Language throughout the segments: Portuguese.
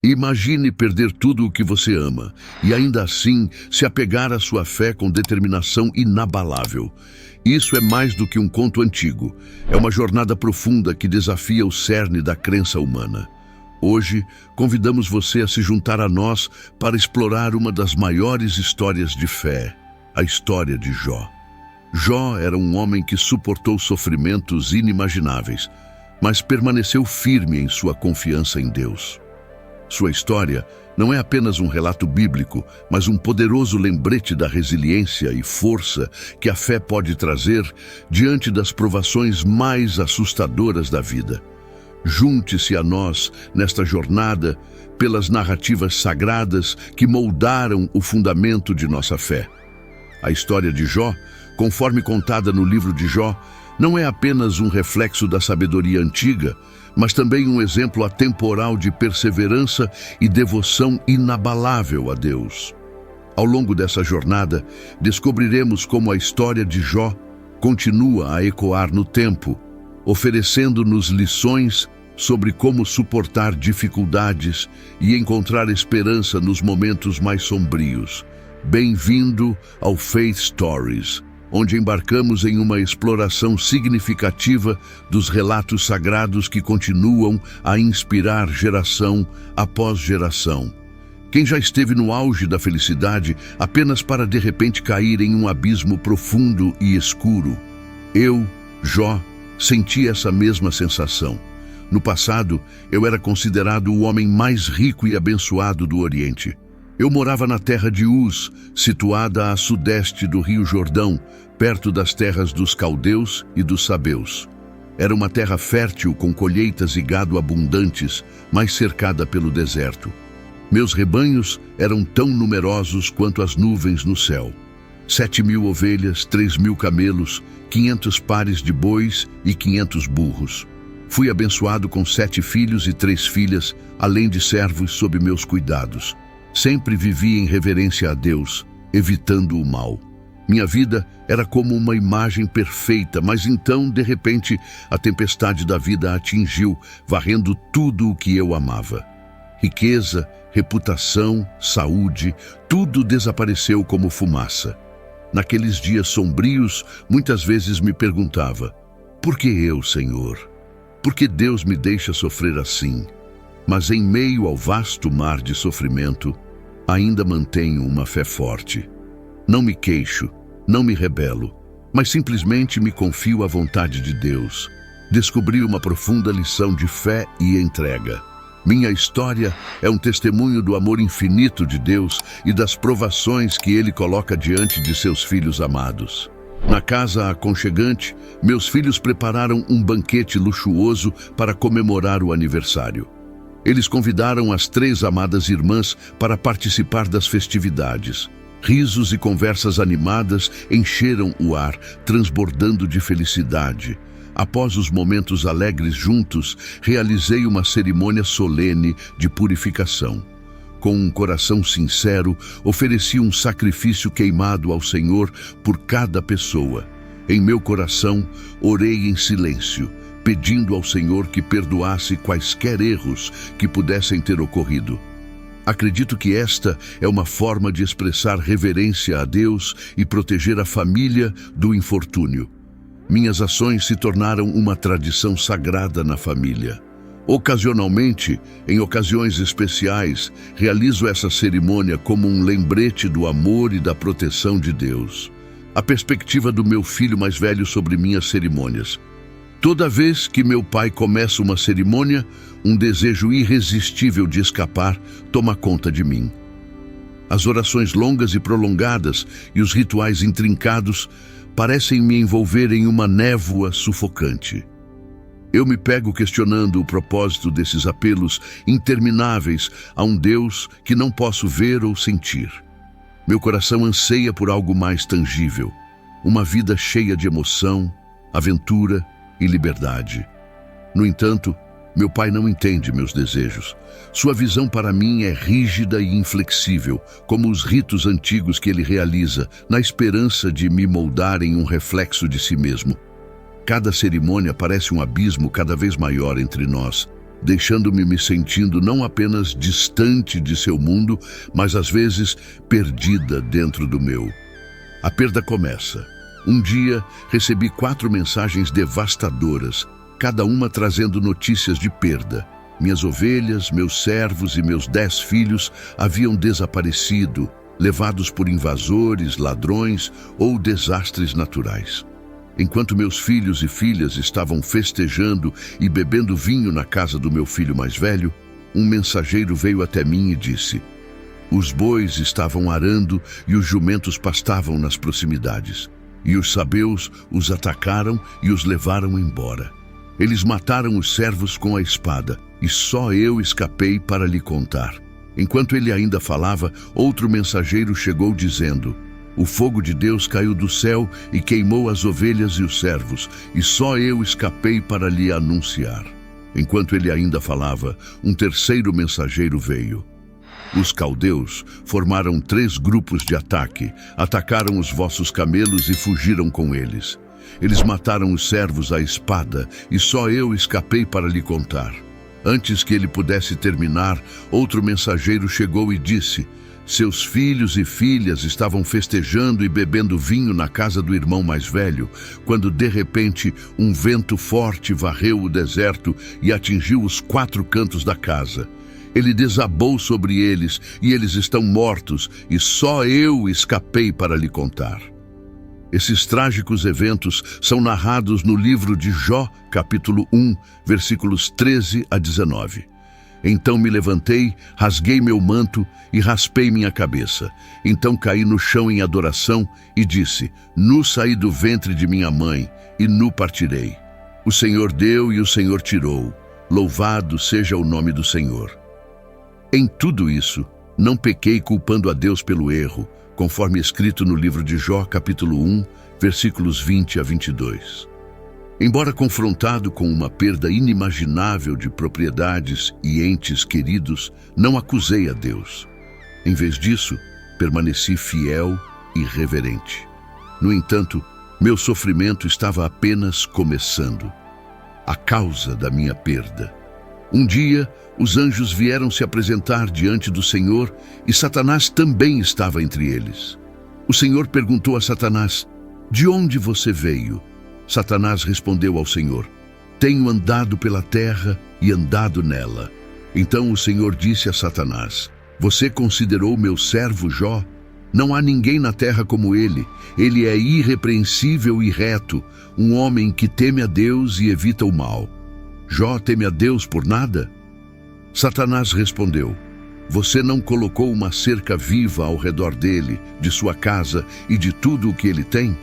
Imagine perder tudo o que você ama e ainda assim se apegar à sua fé com determinação inabalável. Isso é mais do que um conto antigo. É uma jornada profunda que desafia o cerne da crença humana. Hoje, convidamos você a se juntar a nós para explorar uma das maiores histórias de fé, a história de Jó. Jó era um homem que suportou sofrimentos inimagináveis, mas permaneceu firme em sua confiança em Deus. Sua história não é apenas um relato bíblico, mas um poderoso lembrete da resiliência e força que a fé pode trazer diante das provações mais assustadoras da vida. Junte-se a nós nesta jornada pelas narrativas sagradas que moldaram o fundamento de nossa fé. A história de Jó, conforme contada no livro de Jó, não é apenas um reflexo da sabedoria antiga, mas também um exemplo atemporal de perseverança e devoção inabalável a Deus. Ao longo dessa jornada, descobriremos como a história de Jó continua a ecoar no tempo, oferecendo-nos lições sobre como suportar dificuldades e encontrar esperança nos momentos mais sombrios. Bem-vindo ao Faith Stories, onde embarcamos em uma exploração significativa dos relatos sagrados que continuam a inspirar geração após geração. Quem já esteve no auge da felicidade apenas para de repente cair em um abismo profundo e escuro? Eu, Jó, senti essa mesma sensação. No passado, eu era considerado o homem mais rico e abençoado do Oriente. Eu morava na terra de Uz, situada a sudeste do Rio Jordão, perto das terras dos caldeus e dos sabeus. Era uma terra fértil com colheitas e gado abundantes, mas cercada pelo deserto. Meus rebanhos eram tão numerosos quanto as nuvens no céu. 7.000 ovelhas, 3.000 camelos, 500 pares de bois e 500 burros. Fui abençoado com 7 filhos e 3 filhas, além de servos sob meus cuidados. Sempre vivi em reverência a Deus, evitando o mal. Minha vida era como uma imagem perfeita, mas então, de repente, a tempestade da vida atingiu, varrendo tudo o que eu amava. Riqueza, reputação, saúde, tudo desapareceu como fumaça. Naqueles dias sombrios, muitas vezes me perguntava: por que eu, Senhor? Por que Deus me deixa sofrer assim? Mas em meio ao vasto mar de sofrimento, ainda mantenho uma fé forte. Não me queixo, não me rebelo, mas simplesmente me confio à vontade de Deus. Descobri uma profunda lição de fé e entrega. Minha história é um testemunho do amor infinito de Deus e das provações que Ele coloca diante de seus filhos amados. Na casa aconchegante, meus filhos prepararam um banquete luxuoso para comemorar o aniversário. Eles convidaram as 3 amadas irmãs para participar das festividades. Risos e conversas animadas encheram o ar, transbordando de felicidade. Após os momentos alegres juntos, realizei uma cerimônia solene de purificação. Com um coração sincero, ofereci um sacrifício queimado ao Senhor por cada pessoa. Em meu coração, orei em silêncio, pedindo ao Senhor que perdoasse quaisquer erros que pudessem ter ocorrido. Acredito que esta é uma forma de expressar reverência a Deus e proteger a família do infortúnio. Minhas ações se tornaram uma tradição sagrada na família. Ocasionalmente, em ocasiões especiais, realizo essa cerimônia como um lembrete do amor e da proteção de Deus. A perspectiva do meu filho mais velho sobre minhas cerimônias. Toda vez que meu pai começa uma cerimônia, um desejo irresistível de escapar toma conta de mim. As orações longas e prolongadas e os rituais intrincados parecem me envolver em uma névoa sufocante. Eu me pego questionando o propósito desses apelos intermináveis a um Deus que não posso ver ou sentir. Meu coração anseia por algo mais tangível, uma vida cheia de emoção, aventura e liberdade. No entanto, meu pai não entende meus desejos. Sua visão para mim é rígida e inflexível, como os ritos antigos que ele realiza, na esperança de me moldar em um reflexo de si mesmo. Cada cerimônia parece um abismo cada vez maior entre nós. deixando-me me sentindo não apenas distante de seu mundo, mas às vezes perdida dentro do meu. A perda começa. Um dia, recebi 4 mensagens devastadoras, cada uma trazendo notícias de perda. Minhas ovelhas, meus servos e meus 10 filhos haviam desaparecido, levados por invasores, ladrões ou desastres naturais. Enquanto meus filhos e filhas estavam festejando e bebendo vinho na casa do meu filho mais velho, um mensageiro veio até mim e disse: os bois estavam arando e os jumentos pastavam nas proximidades. E os sabeus os atacaram e os levaram embora. Eles mataram os servos com a espada, e só eu escapei para lhe contar. Enquanto ele ainda falava, outro mensageiro chegou dizendo: o fogo de Deus caiu do céu e queimou as ovelhas e os servos, e só eu escapei para lhe anunciar. Enquanto ele ainda falava, um terceiro mensageiro veio. Os caldeus formaram 3 grupos de ataque, atacaram os vossos camelos e fugiram com eles. Eles mataram os servos à espada, e só eu escapei para lhe contar. Antes que ele pudesse terminar, outro mensageiro chegou e disse: seus filhos e filhas estavam festejando e bebendo vinho na casa do irmão mais velho, quando de repente um vento forte varreu o deserto e atingiu os 4 cantos da casa. Ele desabou sobre eles e eles estão mortos, e só eu escapei para lhe contar. Esses trágicos eventos são narrados no livro de Jó, capítulo 1, versículos 13 a 19. Então me levantei, rasguei meu manto e raspei minha cabeça. Então caí no chão em adoração e disse: nu saí do ventre de minha mãe, e nu partirei. O Senhor deu e o Senhor tirou. Louvado seja o nome do Senhor. Em tudo isso, não pequei culpando a Deus pelo erro, conforme escrito no livro de Jó, capítulo 1, versículos 20 a 22. Embora confrontado com uma perda inimaginável de propriedades e entes queridos, não acusei a Deus. Em vez disso, permaneci fiel e reverente. No entanto, meu sofrimento estava apenas começando. A causa da minha perda. Um dia, os anjos vieram se apresentar diante do Senhor e Satanás também estava entre eles. O Senhor perguntou a Satanás: de onde você veio? Satanás respondeu ao Senhor: tenho andado pela terra e andado nela. Então o Senhor disse a Satanás: você considerou meu servo Jó? Não há ninguém na terra como ele. Ele é irrepreensível e reto, um homem que teme a Deus e evita o mal. Jó teme a Deus por nada? Satanás respondeu: você não colocou uma cerca viva ao redor dele, de sua casa e de tudo o que ele tem?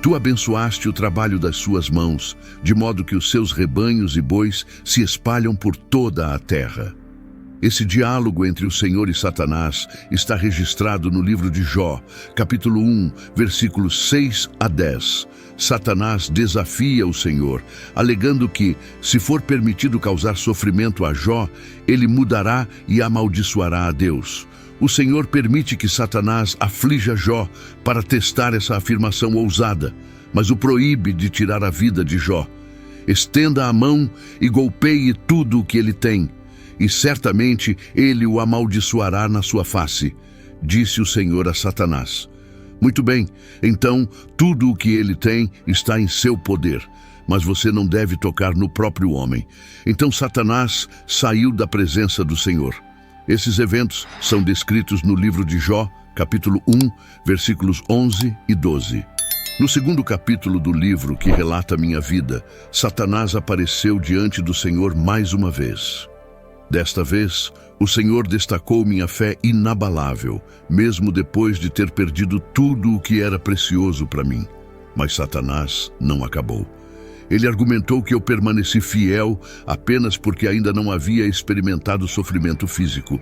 Tu abençoaste o trabalho das suas mãos, de modo que os seus rebanhos e bois se espalham por toda a terra. Esse diálogo entre o Senhor e Satanás está registrado no livro de Jó, capítulo 1, versículos 6 a 10. Satanás desafia o Senhor, alegando que, se for permitido causar sofrimento a Jó, ele mudará e amaldiçoará a Deus. O Senhor permite que Satanás aflija Jó para testar essa afirmação ousada, mas o proíbe de tirar a vida de Jó. Estenda a mão e golpeie tudo o que ele tem, e certamente ele o amaldiçoará na sua face, disse o Senhor a Satanás. Muito bem, então tudo o que ele tem está em seu poder, mas você não deve tocar no próprio homem. Então Satanás saiu da presença do Senhor. Esses eventos são descritos no livro de Jó, capítulo 1, versículos 11 e 12. No segundo capítulo do livro que relata minha vida, Satanás apareceu diante do Senhor mais uma vez. Desta vez, o Senhor destacou minha fé inabalável, mesmo depois de ter perdido tudo o que era precioso para mim. Mas Satanás não acabou. Ele argumentou que eu permaneci fiel apenas porque ainda não havia experimentado sofrimento físico.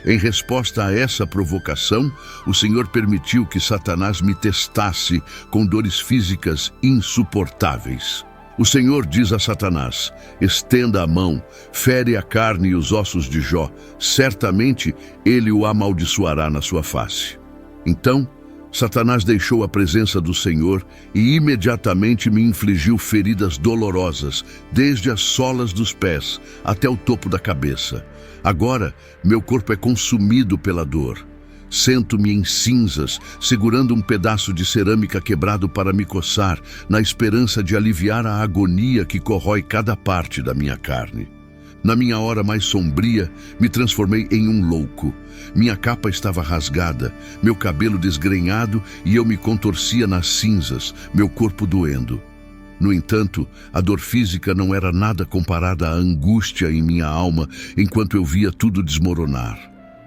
Em resposta a essa provocação, o Senhor permitiu que Satanás me testasse com dores físicas insuportáveis. O Senhor diz a Satanás: estenda a mão, fere a carne e os ossos de Jó, certamente ele o amaldiçoará na sua face. Então, Satanás deixou a presença do Senhor e imediatamente me infligiu feridas dolorosas, desde as solas dos pés até o topo da cabeça. Agora, meu corpo é consumido pela dor. Sento-me em cinzas, segurando um pedaço de cerâmica quebrado para me coçar, na esperança de aliviar a agonia que corrói cada parte da minha carne. Na minha hora mais sombria, me transformei em um louco. Minha capa estava rasgada, meu cabelo desgrenhado e eu me contorcia nas cinzas, meu corpo doendo. No entanto, a dor física não era nada comparada à angústia em minha alma enquanto eu via tudo desmoronar.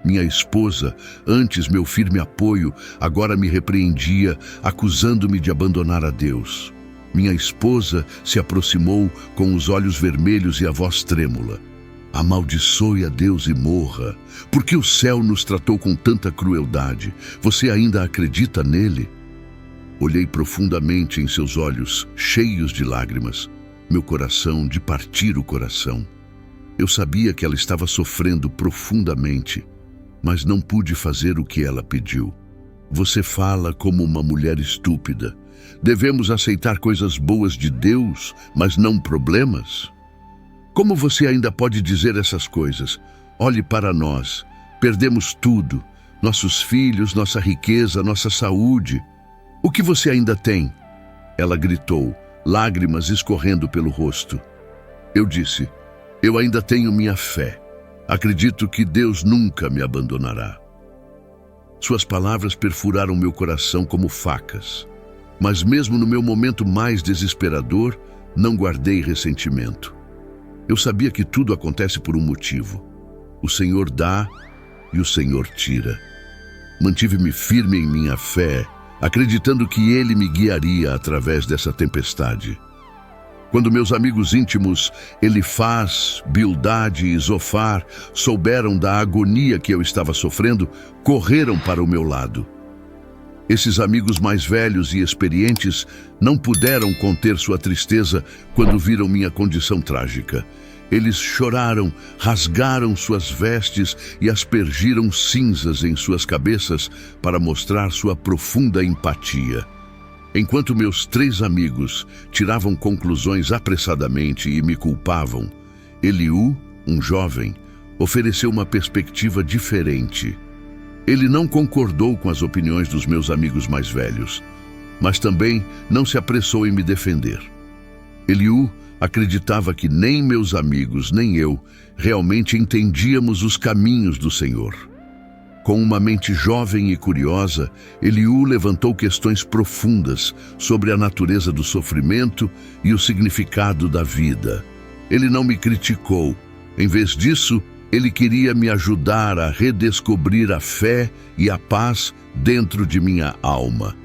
Minha esposa, antes meu firme apoio, agora me repreendia, acusando-me de abandonar a Deus. Minha esposa se aproximou com os olhos vermelhos e a voz trêmula. Amaldiçoe a Deus e morra. Por que o céu nos tratou com tanta crueldade? Você ainda acredita nele? Olhei profundamente em seus olhos, cheios de lágrimas. Meu coração de partir o coração. Eu sabia que ela estava sofrendo profundamente, mas não pude fazer o que ela pediu. Você fala como uma mulher estúpida. Devemos aceitar coisas boas de Deus, mas não problemas? Como você ainda pode dizer essas coisas? Olhe para nós. Perdemos tudo. Nossos filhos, nossa riqueza, nossa saúde. O que você ainda tem? Ela gritou, lágrimas escorrendo pelo rosto. Eu disse, eu ainda tenho minha fé. Acredito que Deus nunca me abandonará. Suas palavras perfuraram meu coração como facas. Mas mesmo no meu momento mais desesperador, não guardei ressentimento. Eu sabia que tudo acontece por um motivo. O Senhor dá e o Senhor tira. Mantive-me firme em minha fé, acreditando que Ele me guiaria através dessa tempestade. Quando meus amigos íntimos, Elifaz, Bildade e Zofar, souberam da agonia que eu estava sofrendo, correram para o meu lado. Esses amigos mais velhos e experientes não puderam conter sua tristeza quando viram minha condição trágica. Eles choraram, rasgaram suas vestes e aspergiram cinzas em suas cabeças para mostrar sua profunda empatia. Enquanto meus 3 amigos tiravam conclusões apressadamente e me culpavam, Eliú, um jovem, ofereceu uma perspectiva diferente. Ele não concordou com as opiniões dos meus amigos mais velhos, mas também não se apressou em me defender. Eliú acreditava que nem meus amigos nem eu realmente entendíamos os caminhos do Senhor. Com uma mente jovem e curiosa, Eliú levantou questões profundas sobre a natureza do sofrimento e o significado da vida. Ele não me criticou. Em vez disso, ele queria me ajudar a redescobrir a fé e a paz dentro de minha alma.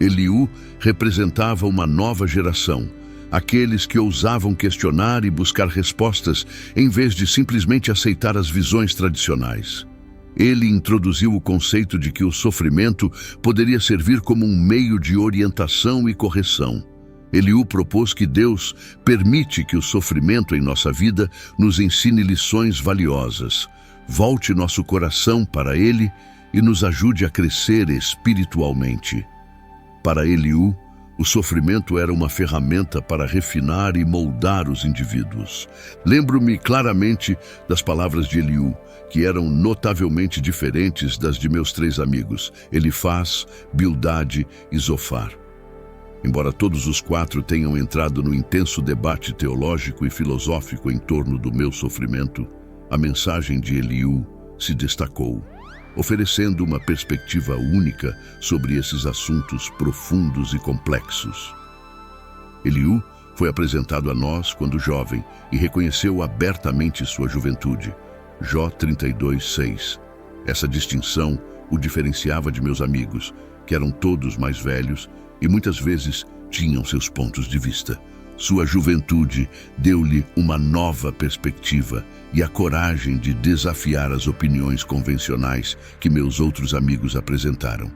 Eliú representava uma nova geração, aqueles que ousavam questionar e buscar respostas em vez de simplesmente aceitar as visões tradicionais. Ele introduziu o conceito de que o sofrimento poderia servir como um meio de orientação e correção. Eliú propôs que Deus permite que o sofrimento em nossa vida nos ensine lições valiosas, volte nosso coração para Ele e nos ajude a crescer espiritualmente. Para Eliú, o sofrimento era uma ferramenta para refinar e moldar os indivíduos. Lembro-me claramente das palavras de Eliú, que eram notavelmente diferentes das de meus 3 amigos, Elifaz, Bildade e Zofar. Embora todos os 4 tenham entrado no intenso debate teológico e filosófico em torno do meu sofrimento, a mensagem de Eliú se destacou, oferecendo uma perspectiva única sobre esses assuntos profundos e complexos. Eliú foi apresentado a nós quando jovem e reconheceu abertamente sua juventude. Jó 32:6. Essa distinção o diferenciava de meus amigos, que eram todos mais velhos e muitas vezes tinham seus pontos de vista. Sua juventude deu-lhe uma nova perspectiva e a coragem de desafiar as opiniões convencionais que meus outros amigos apresentaram.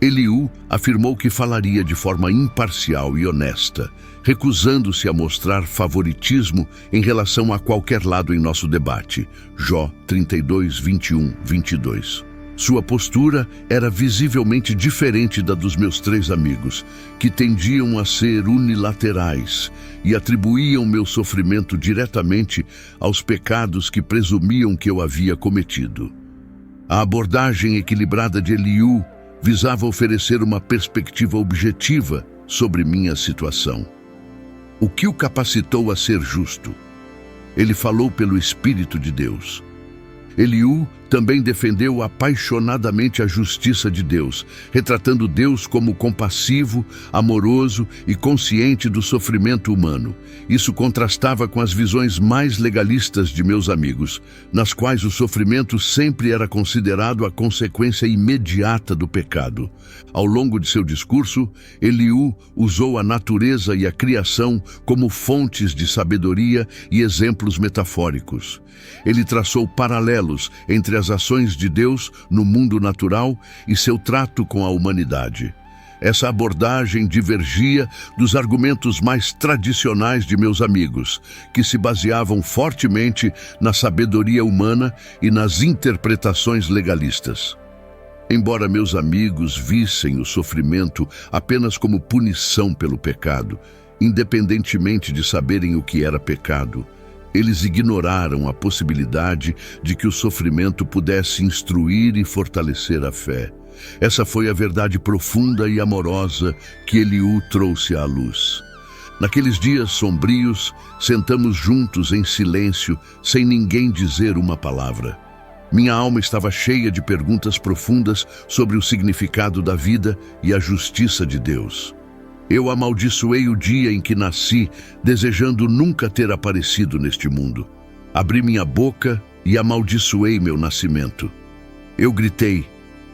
Eliú afirmou que falaria de forma imparcial e honesta, recusando-se a mostrar favoritismo em relação a qualquer lado em nosso debate. Jó 32, 21, 22. Sua postura era visivelmente diferente da dos meus 3 amigos, que tendiam a ser unilaterais e atribuíam meu sofrimento diretamente aos pecados que presumiam que eu havia cometido. A abordagem equilibrada de Eliú visava oferecer uma perspectiva objetiva sobre minha situação. O que o capacitou a ser justo? Ele falou pelo Espírito de Deus. Eliú também defendeu apaixonadamente a justiça de Deus, retratando Deus como compassivo, amoroso e consciente do sofrimento humano. Isso contrastava com as visões mais legalistas de meus amigos, nas quais o sofrimento sempre era considerado a consequência imediata do pecado. Ao longo de seu discurso, Eliú usou a natureza e a criação como fontes de sabedoria e exemplos metafóricos. Ele traçou paralelos entre as ações de Deus no mundo natural e seu trato com a humanidade. Essa abordagem divergia dos argumentos mais tradicionais de meus amigos, que se baseavam fortemente na sabedoria humana e nas interpretações legalistas. Embora meus amigos vissem o sofrimento apenas como punição pelo pecado, independentemente de saberem o que era pecado, eles ignoraram a possibilidade de que o sofrimento pudesse instruir e fortalecer a fé. Essa foi a verdade profunda e amorosa que Eliú trouxe à luz. Naqueles dias sombrios, sentamos juntos em silêncio, sem ninguém dizer uma palavra. Minha alma estava cheia de perguntas profundas sobre o significado da vida e a justiça de Deus. Eu amaldiçoei o dia em que nasci, desejando nunca ter aparecido neste mundo. Abri minha boca e amaldiçoei meu nascimento. Eu gritei: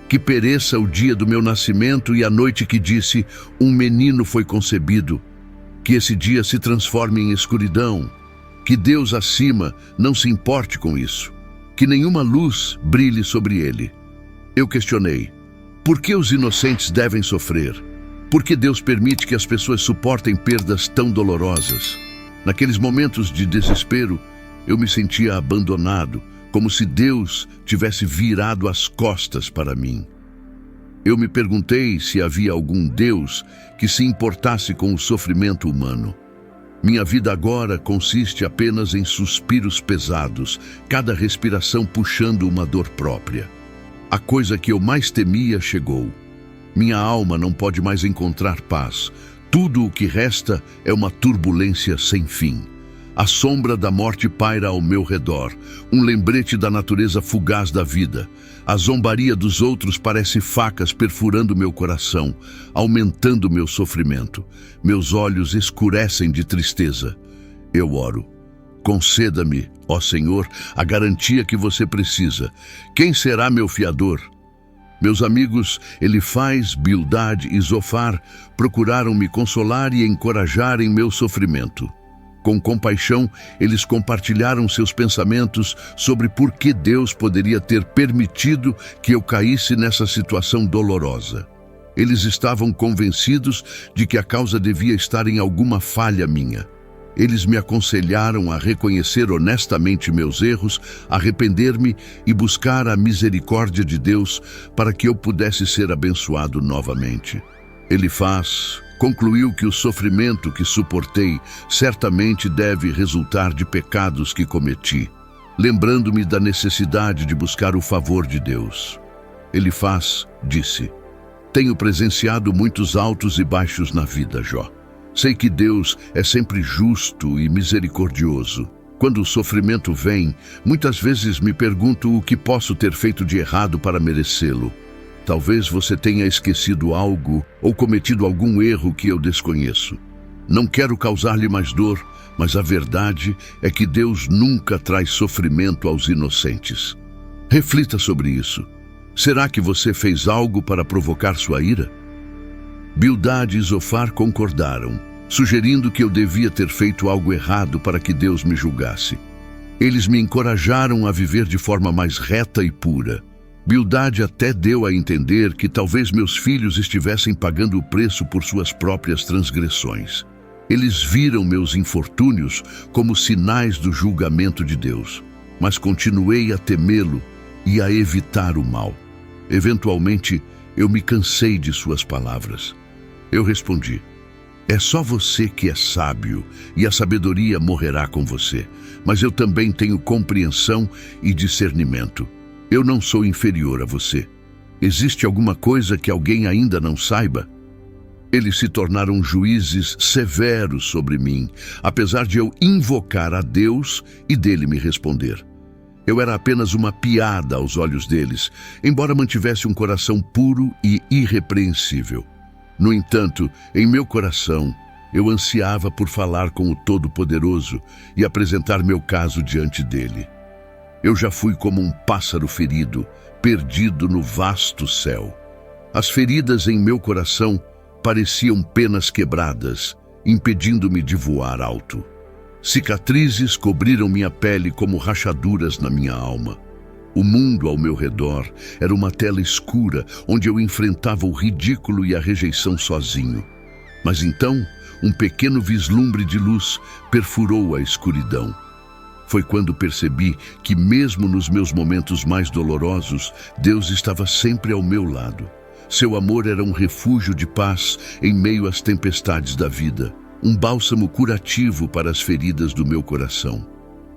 que pereça o dia do meu nascimento e a noite que disse, um menino foi concebido. Que esse dia se transforme em escuridão. Que Deus acima não se importe com isso. Que nenhuma luz brilhe sobre ele. Eu questionei: por que os inocentes devem sofrer? Por que Deus permite que as pessoas suportem perdas tão dolorosas? Naqueles momentos de desespero, eu me sentia abandonado, como se Deus tivesse virado as costas para mim. Eu me perguntei se havia algum Deus que se importasse com o sofrimento humano. Minha vida agora consiste apenas em suspiros pesados, cada respiração puxando uma dor própria. A coisa que eu mais temia chegou. Minha alma não pode mais encontrar paz. Tudo o que resta é uma turbulência sem fim. A sombra da morte paira ao meu redor, um lembrete da natureza fugaz da vida. A zombaria dos outros parece facas perfurando meu coração, aumentando meu sofrimento. Meus olhos escurecem de tristeza. Eu oro: conceda-me, ó Senhor, a garantia que você precisa. Quem será meu fiador? Meus amigos Elifaz, Bildad e Zofar procuraram me consolar e encorajar em meu sofrimento. Com compaixão, eles compartilharam seus pensamentos sobre por que Deus poderia ter permitido que eu caísse nessa situação dolorosa. Eles estavam convencidos de que a causa devia estar em alguma falha minha. Eles me aconselharam a reconhecer honestamente meus erros, arrepender-me e buscar a misericórdia de Deus para que eu pudesse ser abençoado novamente. Elifaz concluiu que o sofrimento que suportei certamente deve resultar de pecados que cometi, lembrando-me da necessidade de buscar o favor de Deus. Elifaz disse: tenho presenciado muitos altos e baixos na vida, Jó. Sei que Deus é sempre justo e misericordioso. Quando o sofrimento vem, muitas vezes me pergunto o que posso ter feito de errado para merecê-lo. Talvez você tenha esquecido algo ou cometido algum erro que eu desconheço. Não quero causar-lhe mais dor, mas a verdade é que Deus nunca traz sofrimento aos inocentes. Reflita sobre isso. Será que você fez algo para provocar sua ira? Bildad e Zofar concordaram, sugerindo que eu devia ter feito algo errado para que Deus me julgasse. Eles me encorajaram a viver de forma mais reta e pura. Bildad até deu a entender que talvez meus filhos estivessem pagando o preço por suas próprias transgressões. Eles viram meus infortúnios como sinais do julgamento de Deus, mas continuei a temê-lo e a evitar o mal. Eventualmente, eu me cansei de suas palavras. Eu respondi: é só você que é sábio, e a sabedoria morrerá com você. Mas eu também tenho compreensão e discernimento. Eu não sou inferior a você. Existe alguma coisa que alguém ainda não saiba? Eles se tornaram juízes severos sobre mim, apesar de eu invocar a Deus e dele me responder. Eu era apenas uma piada aos olhos deles, embora mantivesse um coração puro e irrepreensível. No entanto, em meu coração, eu ansiava por falar com o Todo-Poderoso e apresentar meu caso diante dele. Eu já fui como um pássaro ferido, perdido no vasto céu. As feridas em meu coração pareciam penas quebradas, impedindo-me de voar alto. Cicatrizes cobriram minha pele como rachaduras na minha alma. O mundo ao meu redor era uma tela escura onde eu enfrentava o ridículo e a rejeição sozinho. Mas então, um pequeno vislumbre de luz perfurou a escuridão. Foi quando percebi que mesmo nos meus momentos mais dolorosos, Deus estava sempre ao meu lado. Seu amor era um refúgio de paz em meio às tempestades da vida, um bálsamo curativo para as feridas do meu coração.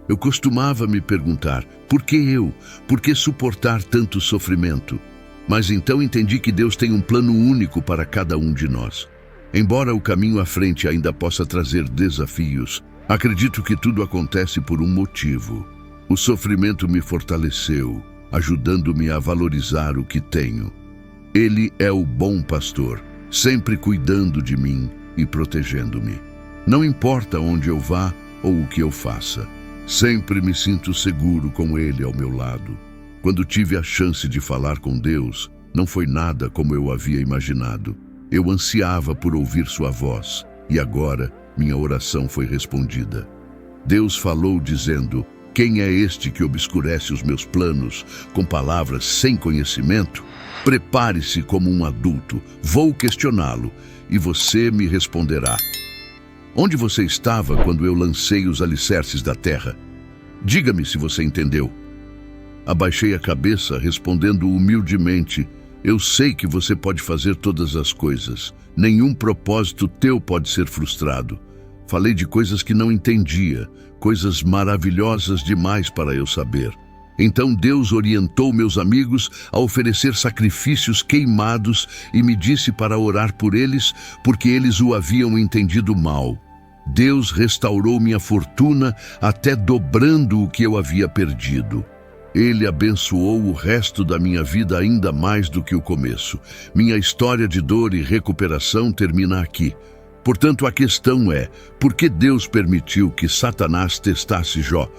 Eu costumava me perguntar, por que eu? Por que suportar tanto sofrimento? Mas então entendi que Deus tem um plano único para cada um de nós. Embora o caminho à frente ainda possa trazer desafios, acredito que tudo acontece por um motivo. O sofrimento me fortaleceu, ajudando-me a valorizar o que tenho. Ele é o bom pastor, sempre cuidando de mim e protegendo-me. Não importa onde eu vá ou o que eu faça, sempre me sinto seguro com Ele ao meu lado. Quando tive a chance de falar com Deus, não foi nada como eu havia imaginado. Eu ansiava por ouvir sua voz, e agora minha oração foi respondida. Deus falou dizendo: quem é este que obscurece os meus planos com palavras sem conhecimento? Prepare-se como um adulto, vou questioná-lo, e você me responderá. Onde você estava quando eu lancei os alicerces da terra? Diga-me se você entendeu. Abaixei a cabeça, respondendo humildemente: eu sei que você pode fazer todas as coisas. Nenhum propósito teu pode ser frustrado. Falei de coisas que não entendia, coisas maravilhosas demais para eu saber. Então Deus orientou meus amigos a oferecer sacrifícios queimados e me disse para orar por eles, porque eles o haviam entendido mal. Deus restaurou minha fortuna, até dobrando o que eu havia perdido. Ele abençoou o resto da minha vida ainda mais do que o começo. Minha história de dor e recuperação termina aqui. Portanto, a questão é, por que Deus permitiu que Satanás testasse Jó?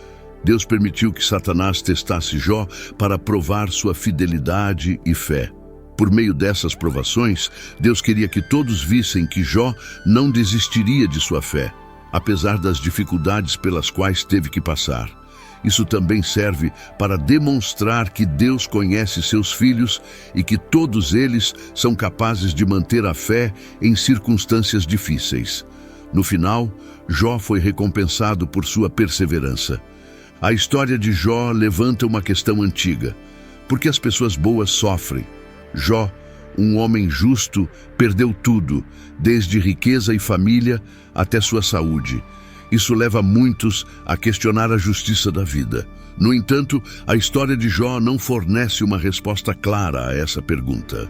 Deus permitiu que Satanás testasse Jó para provar sua fidelidade e fé. Por meio dessas provações, Deus queria que todos vissem que Jó não desistiria de sua fé, apesar das dificuldades pelas quais teve que passar. Isso também serve para demonstrar que Deus conhece seus filhos e que todos eles são capazes de manter a fé em circunstâncias difíceis. No final, Jó foi recompensado por sua perseverança. A história de Jó levanta uma questão antiga. Por que as pessoas boas sofrem? Jó, um homem justo, perdeu tudo, desde riqueza e família até sua saúde. Isso leva muitos a questionar a justiça da vida. No entanto, a história de Jó não fornece uma resposta clara a essa pergunta.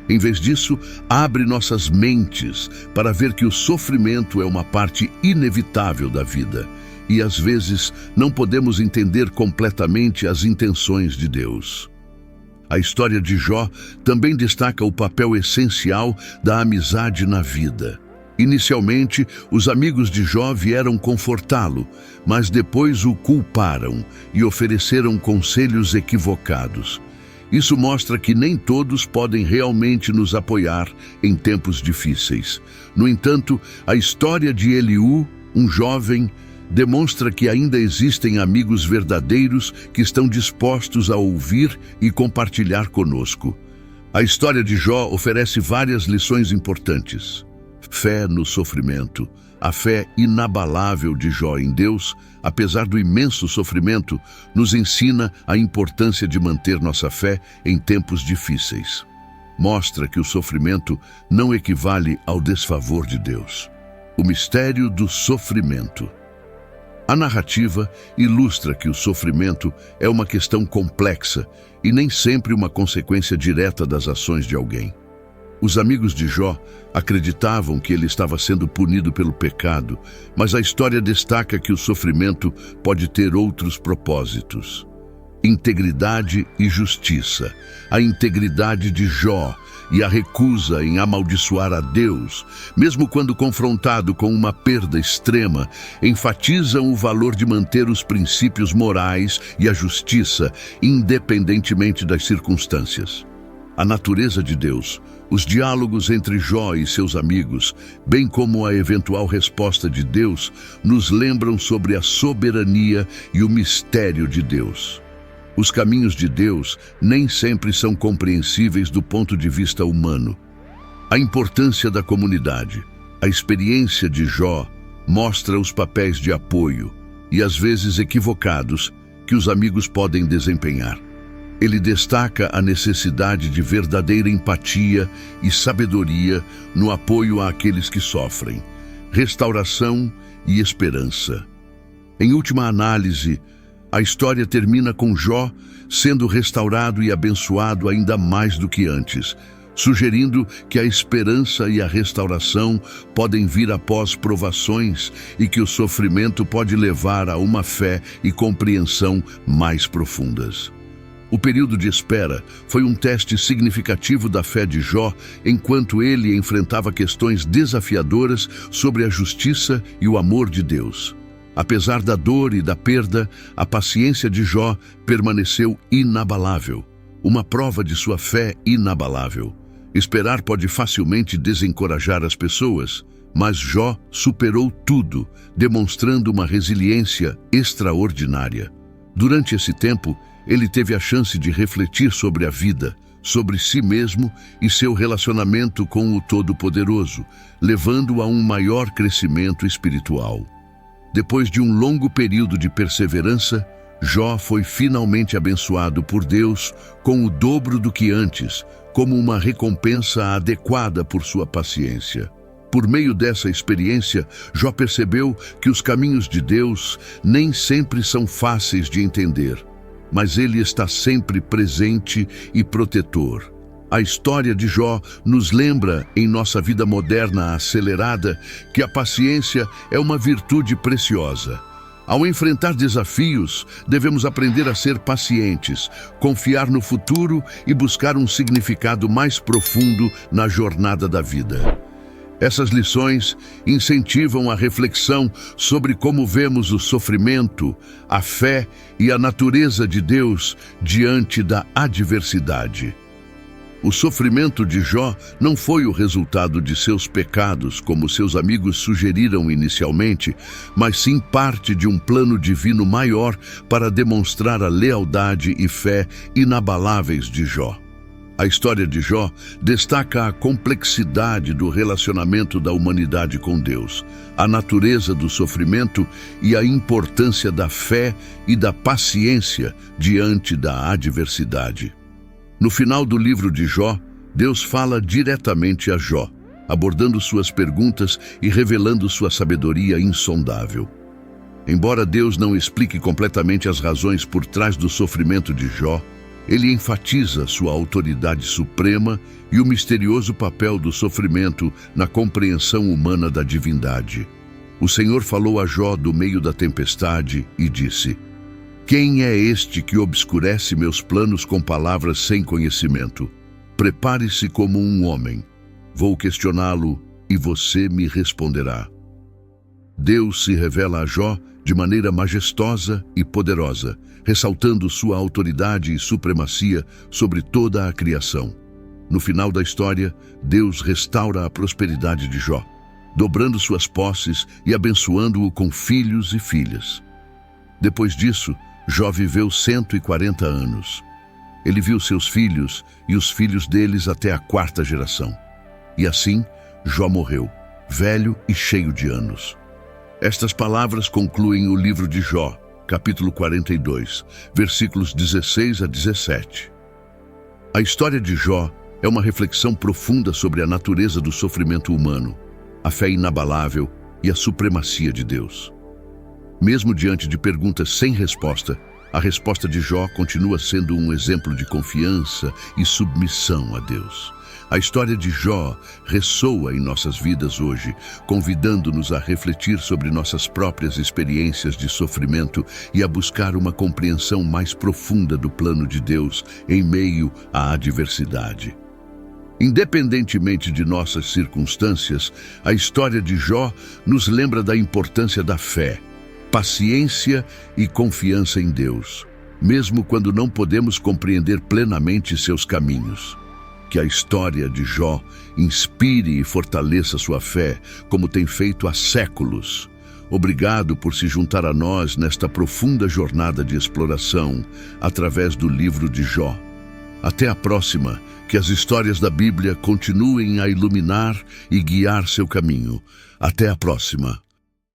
Em vez disso, abre nossas mentes para ver que o sofrimento é uma parte inevitável da vida. E às vezes não podemos entender completamente as intenções de Deus. A história de Jó também destaca o papel essencial da amizade na vida. Inicialmente, os amigos de Jó vieram confortá-lo, mas depois o culparam e ofereceram conselhos equivocados. Isso mostra que nem todos podem realmente nos apoiar em tempos difíceis. No entanto, a história de Eliú, um jovem, demonstra que ainda existem amigos verdadeiros que estão dispostos a ouvir e compartilhar conosco. A história de Jó oferece várias lições importantes. Fé no sofrimento, A fé inabalável de Jó em Deus, apesar do imenso sofrimento, nos ensina a importância de manter nossa fé em tempos difíceis. Mostra que o sofrimento não equivale ao desfavor de Deus. O mistério do sofrimento. A narrativa ilustra que o sofrimento é uma questão complexa e nem sempre uma consequência direta das ações de alguém. Os amigos de Jó acreditavam que ele estava sendo punido pelo pecado, mas a história destaca que o sofrimento pode ter outros propósitos. Integridade e justiça. A integridade de Jó e a recusa em amaldiçoar a Deus, mesmo quando confrontado com uma perda extrema, enfatizam o valor de manter os princípios morais e a justiça, independentemente das circunstâncias. A natureza de Deus, os diálogos entre Jó e seus amigos, bem como a eventual resposta de Deus, nos lembram sobre a soberania e o mistério de Deus. Os caminhos de Deus nem sempre são compreensíveis do ponto de vista humano. A importância da comunidade. A experiência de Jó mostra os papéis de apoio, e às vezes equivocados, que os amigos podem desempenhar. Ele destaca a necessidade de verdadeira empatia e sabedoria no apoio àqueles que sofrem, restauração e esperança. Em última análise, a história termina com Jó sendo restaurado e abençoado ainda mais do que antes, sugerindo que a esperança e a restauração podem vir após provações e que o sofrimento pode levar a uma fé e compreensão mais profundas. O período de espera foi um teste significativo da fé de Jó, enquanto ele enfrentava questões desafiadoras sobre a justiça e o amor de Deus. Apesar da dor e da perda, a paciência de Jó permaneceu inabalável, uma prova de sua fé inabalável. Esperar pode facilmente desencorajar as pessoas, mas Jó superou tudo, demonstrando uma resiliência extraordinária. Durante esse tempo, ele teve a chance de refletir sobre a vida, sobre si mesmo e seu relacionamento com o Todo-Poderoso, levando-o a um maior crescimento espiritual. Depois de um longo período de perseverança, Jó foi finalmente abençoado por Deus com o dobro do que antes, como uma recompensa adequada por sua paciência. Por meio dessa experiência, Jó percebeu que os caminhos de Deus nem sempre são fáceis de entender, mas ele está sempre presente e protetor. A história de Jó nos lembra, em nossa vida moderna acelerada, que a paciência é uma virtude preciosa. Ao enfrentar desafios, devemos aprender a ser pacientes, confiar no futuro e buscar um significado mais profundo na jornada da vida. Essas lições incentivam a reflexão sobre como vemos o sofrimento, a fé e a natureza de Deus diante da adversidade. O sofrimento de Jó não foi o resultado de seus pecados, como seus amigos sugeriram inicialmente, mas sim parte de um plano divino maior para demonstrar a lealdade e fé inabaláveis de Jó. A história de Jó destaca a complexidade do relacionamento da humanidade com Deus, a natureza do sofrimento e a importância da fé e da paciência diante da adversidade. No final do livro de Jó, Deus fala diretamente a Jó, abordando suas perguntas e revelando sua sabedoria insondável. Embora Deus não explique completamente as razões por trás do sofrimento de Jó, ele enfatiza sua autoridade suprema e o misterioso papel do sofrimento na compreensão humana da divindade. O Senhor falou a Jó do meio da tempestade e disse: "Quem é este que obscurece meus planos com palavras sem conhecimento? Prepare-se como um homem. Vou questioná-lo e você me responderá." Deus se revela a Jó de maneira majestosa e poderosa, ressaltando sua autoridade e supremacia sobre toda a criação. No final da história, Deus restaura a prosperidade de Jó, dobrando suas posses e abençoando-o com filhos e filhas. Depois disso, Jó viveu 140 anos. Ele viu seus filhos e os filhos deles até a 4ª geração. E assim, Jó morreu, velho e cheio de anos. Estas palavras concluem o livro de Jó, capítulo 42, versículos 16 a 17. A história de Jó é uma reflexão profunda sobre a natureza do sofrimento humano, a fé inabalável e a supremacia de Deus. Mesmo diante de perguntas sem resposta, a resposta de Jó continua sendo um exemplo de confiança e submissão a Deus. A história de Jó ressoa em nossas vidas hoje, convidando-nos a refletir sobre nossas próprias experiências de sofrimento e a buscar uma compreensão mais profunda do plano de Deus em meio à adversidade. Independentemente de nossas circunstâncias, a história de Jó nos lembra da importância da fé, paciência e confiança em Deus, mesmo quando não podemos compreender plenamente seus caminhos. Que a história de Jó inspire e fortaleça sua fé, como tem feito há séculos. Obrigado por se juntar a nós nesta profunda jornada de exploração através do livro de Jó. Até a próxima, que as histórias da Bíblia continuem a iluminar e guiar seu caminho. Até a próxima.